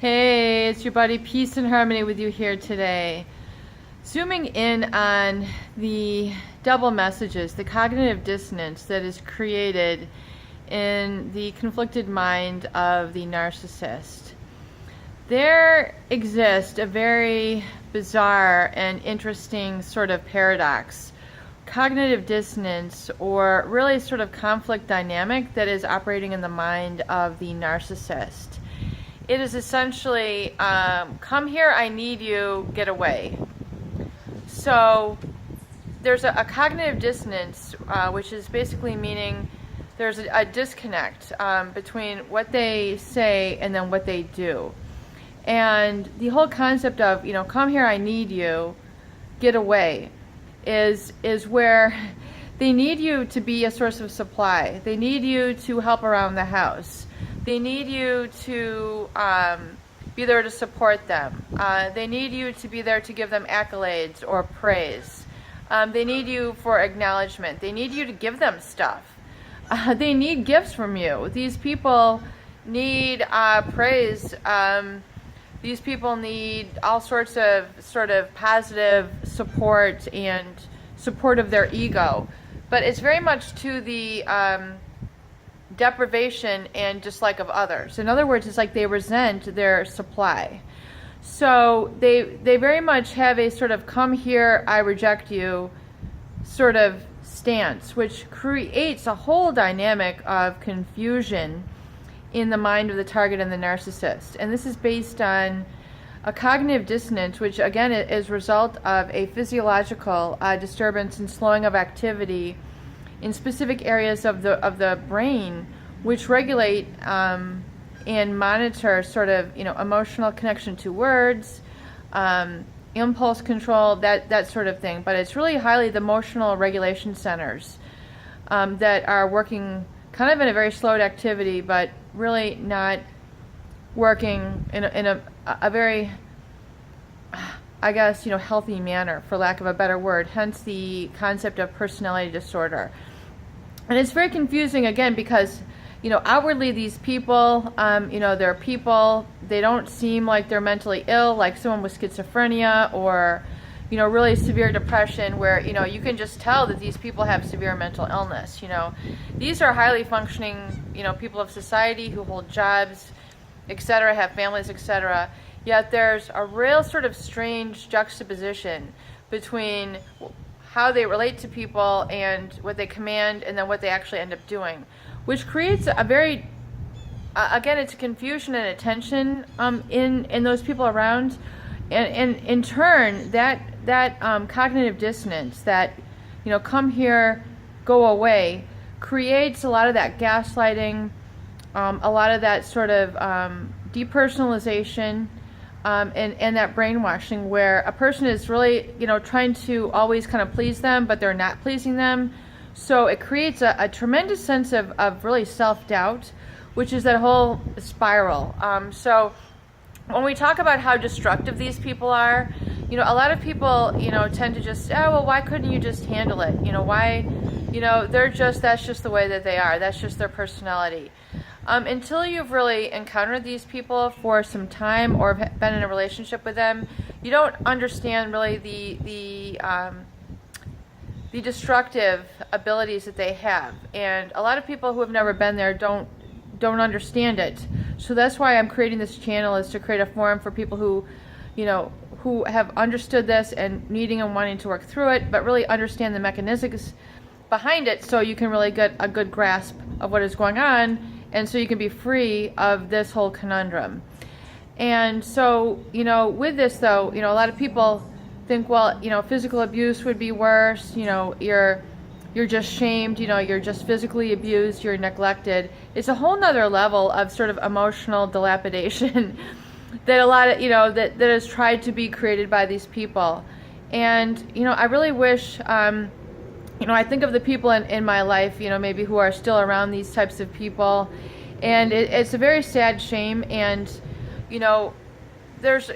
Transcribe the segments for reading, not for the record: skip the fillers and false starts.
Hey, it's your buddy Peace and Harmony with you here today. Zooming in on the double messages, the cognitive dissonance that is created in the conflicted mind of the narcissist. There exists a very bizarre and interesting sort of paradox, cognitive dissonance, or really sort of conflict dynamic that is operating in the mind of the narcissist. It is essentially, come here, I need you, get away. So there's a cognitive dissonance, which is basically meaning there's a disconnect between what they say and then what they do. And the whole concept of, come here, I need you, get away, is where they need you to be a source of supply. They need you to help around the house. They need you to be there to support them. They need you to be there to give them accolades or praise. They need you for acknowledgement. They need you to give them stuff. They need gifts from you. These people need praise. These people need all sorts of sort of positive support and support of their ego. But it's very much to the deprivation and dislike of others. In other words, it's like they resent their supply. So they very much have a sort of come here, I reject you sort of stance, which creates a whole dynamic of confusion in the mind of the target and the narcissist. And this is based on a cognitive dissonance, which again is a result of a physiological disturbance and slowing of activity in specific areas of the brain, which regulate and monitor sort of emotional connection to words, impulse control, that sort of thing. But it's really highly the emotional regulation centers that are working kind of in a very slowed activity, but really not working in a very, I guess, healthy manner, for lack of a better word, hence the concept of personality disorder. And it's very confusing, again, because, outwardly these people, they're people, they don't seem like they're mentally ill, like someone with schizophrenia or, really severe depression, where, you can just tell that these people have severe mental illness. These are highly functioning, people of society who hold jobs, etc., have families, etc., yet there's a real sort of strange juxtaposition between how they relate to people and what they command and then what they actually end up doing, which creates a very, again, it's a confusion and a tension in those people around. And in turn, that cognitive dissonance, that, come here, go away, creates a lot of that gaslighting, a lot of that sort of depersonalization, and that brainwashing, where a person is really, trying to always kind of please them, but they're not pleasing them. So it creates a tremendous sense of really self-doubt, which is that whole spiral. So when we talk about how destructive these people are, a lot of people, tend to just, well, why couldn't you just handle it? Why, that's just the way that they are. That's just their personality. Until you've really encountered these people for some time or been in a relationship with them, you don't understand really the destructive abilities that they have. And a lot of people who have never been there don't understand it. So that's why I'm creating this channel, is to create a forum for people who, who have understood this and needing and wanting to work through it, but really understand the mechanisms behind it, so you can really get a good grasp of what is going on, and so you can be free of this whole conundrum. And so, with this though, a lot of people think, well, physical abuse would be worse, you're just shamed, you're just physically abused, you're neglected. It's a whole nother level of sort of emotional dilapidation that a lot of, that has tried to be created by these people. And, I really wish, I think of the people in my life, maybe who are still around these types of people, and it's a very sad shame. And, there's,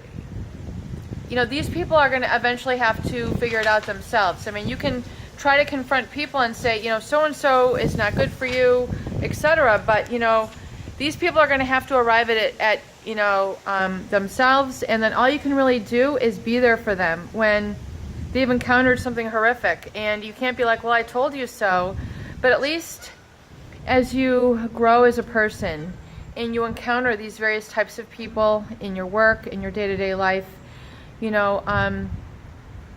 these people are going to eventually have to figure it out themselves. I mean, you can try to confront people and say, so-and-so is not good for you, etc. But, these people are going to have to arrive at themselves, and then all you can really do is be there for them when they've encountered something horrific. And you can't be like, well, I told you so. But at least as you grow as a person and you encounter these various types of people in your work, in your day-to-day life,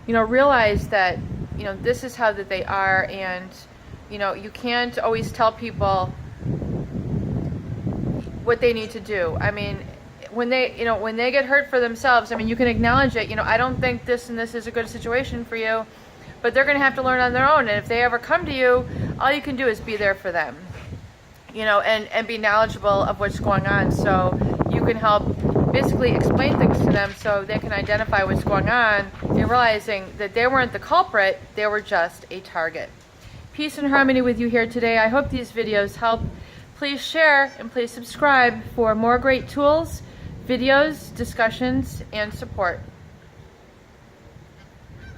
realize that, this is how that they are. And, you can't always tell people what they need to do. I mean, when they get hurt for themselves, I mean, you can acknowledge it. I don't think this and this is a good situation for you, but they're going to have to learn on their own. And if they ever come to you, all you can do is be there for them, and be knowledgeable of what's going on. So you can help basically explain things to them so they can identify what's going on and realizing that they weren't the culprit, they were just a target. Peace and harmony with you here today. I hope these videos help. Please share and please subscribe for more great tools, videos, discussions, and support.